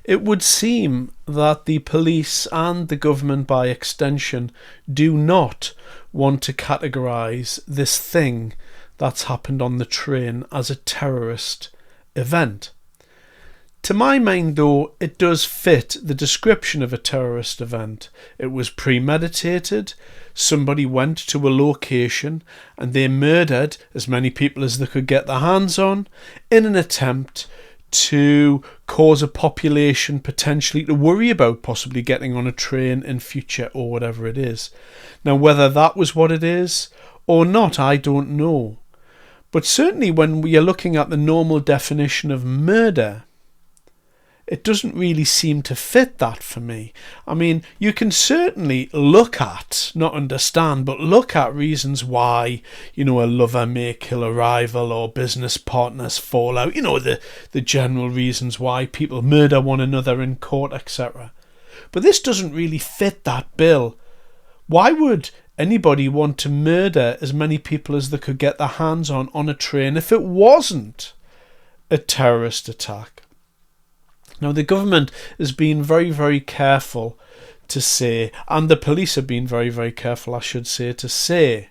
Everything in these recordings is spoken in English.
It would seem that the police and the government by extension do not want to categorise this thing that's happened on the train as a terrorist event. To my mind, though, it does fit the description of a terrorist event. It was premeditated. Somebody went to a location and they murdered as many people as they could get their hands on in an attempt to cause a population potentially to worry about possibly getting on a train in future or whatever it is. Now, whether that was what it is or not, I don't know. But certainly when we are looking at the normal definition of murder, it doesn't really seem to fit that for me. I mean, you can certainly look at, not understand, but look at reasons why, a lover may kill a rival or business partners fall out, the general reasons why people murder one another in court, etc. But this doesn't really fit that bill. Why would anybody want to murder as many people as they could get their hands on a train if it wasn't a terrorist attack? Now, the government has been very, very careful to say, and the police have been very, very careful, I should say, to say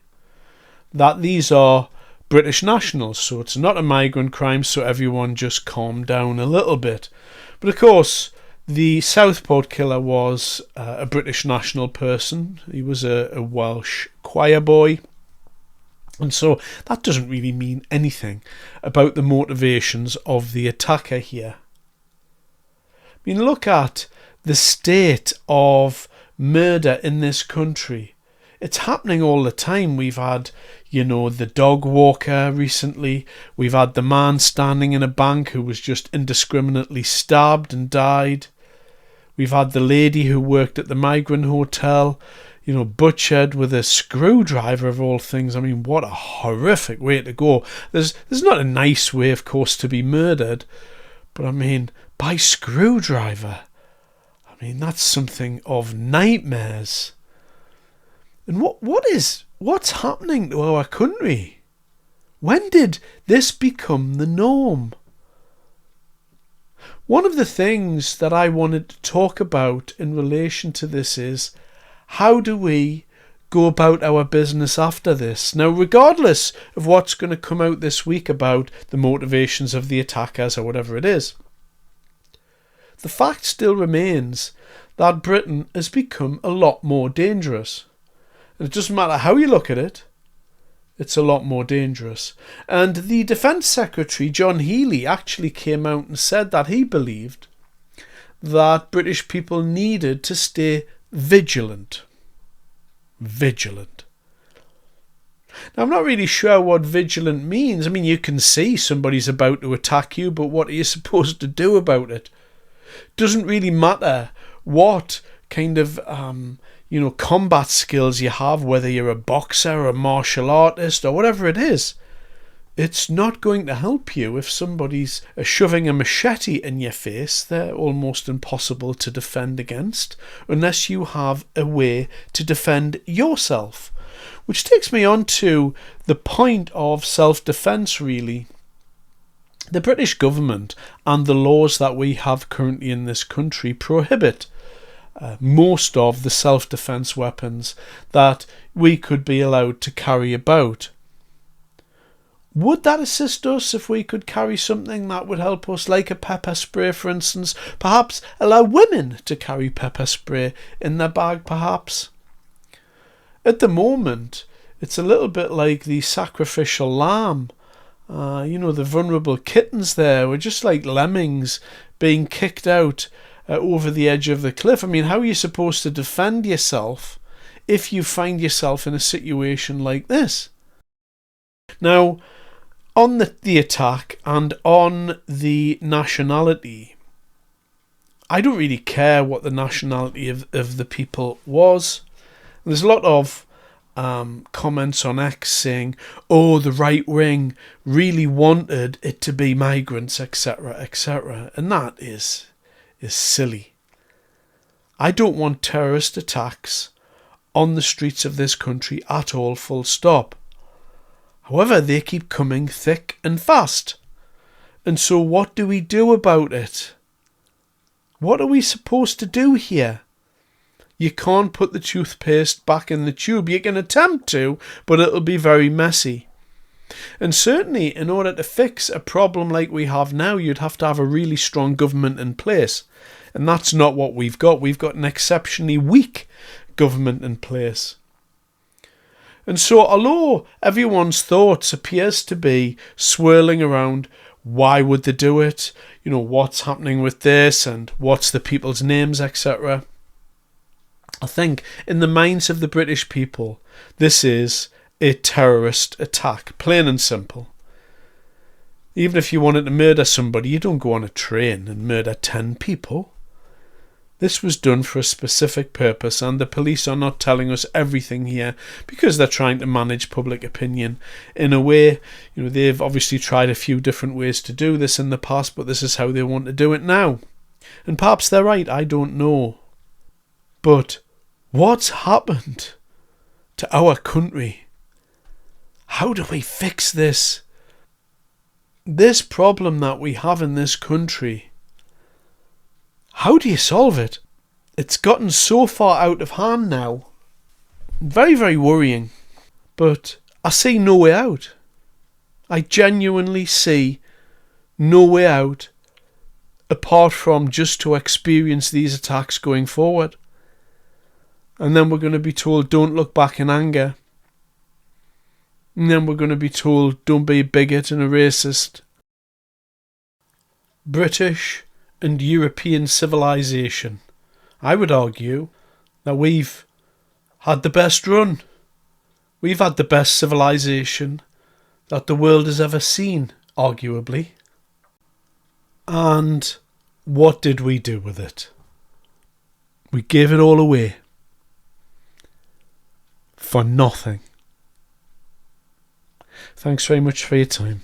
that these are British nationals. So it's not a migrant crime, so everyone just calm down a little bit. But of course, the Southport killer was a British national person. He was a Welsh choir boy. And so that doesn't really mean anything about the motivations of the attacker here. I mean, look at the state of murder in this country. It's happening all the time. We've had, the dog walker recently. We've had the man standing in a bank who was just indiscriminately stabbed and died. We've had the lady who worked at the migrant hotel, butchered with a screwdriver of all things. I mean, what a horrific way to go. There's not a nice way, of course, to be murdered. But I mean, by screwdriver. I mean, that's something of nightmares. And what's happening to our country? When did this become the norm? One of the things that I wanted to talk about in relation to this is, how do we go about our business after this? Now, regardless of what's going to come out this week about the motivations of the attackers or whatever it is, the fact still remains that Britain has become a lot more dangerous. And it doesn't matter how you look at it, it's a lot more dangerous. And the Defence Secretary, John Healey, actually came out and said that he believed that British people needed to stay vigilant. Vigilant. Now, I'm not really sure what vigilant means. I mean, you can see somebody's about to attack you, but what are you supposed to do about it? Doesn't really matter what kind of combat skills you have, whether you're a boxer or a martial artist or whatever it is. It's not going to help you if somebody's shoving a machete in your face. They're almost impossible to defend against unless you have a way to defend yourself. Which takes me on to the point of self-defence, really. The British government and the laws that we have currently in this country prohibit most of the self-defence weapons that we could be allowed to carry about. Would that assist us if we could carry something that would help us, like a pepper spray, for instance? Perhaps allow women to carry pepper spray in their bag, perhaps? At the moment, it's a little bit like the sacrificial lamb. The vulnerable kittens there were just like lemmings being kicked out over the edge of the cliff. I mean, how are you supposed to defend yourself if you find yourself in a situation like this? Now, on the attack and on the nationality, I don't really care what the nationality of the people was. There's a lot of comments on X saying, the right wing really wanted it to be migrants, etc., etc. And that is silly. I don't want terrorist attacks on the streets of this country at all, full stop. However, they keep coming thick and fast. And so what do we do about it? What are we supposed to do here? You can't put the toothpaste back in the tube. You can attempt to, but it'll be very messy. And certainly, in order to fix a problem like we have now, you'd have to have a really strong government in place. And that's not what we've got. We've got an exceptionally weak government in place. And so, although everyone's thoughts appears to be swirling around, why would they do it? What's happening with this and what's the people's names, etc. I think in the minds of the British people, this is a terrorist attack, plain and simple. Even if you wanted to murder somebody, you don't go on a train and murder 10 people. This was done for a specific purpose, and the police are not telling us everything here because they're trying to manage public opinion in a way. They've obviously tried a few different ways to do this in the past, but this is how they want to do it now. And perhaps they're right, I don't know. But what's happened to our country? How do we fix this? This problem that we have in this country, how do you solve it? It's gotten so far out of hand now. Very, very worrying. But I see no way out. I genuinely see no way out apart from just to experience these attacks going forward. And then we're going to be told, don't look back in anger. And then we're going to be told, don't be a bigot and a racist. British and European civilization. I would argue that we've had the best run. We've had the best civilization that the world has ever seen, arguably. And what did we do with it? We gave it all away. For nothing. Thanks very much for your time.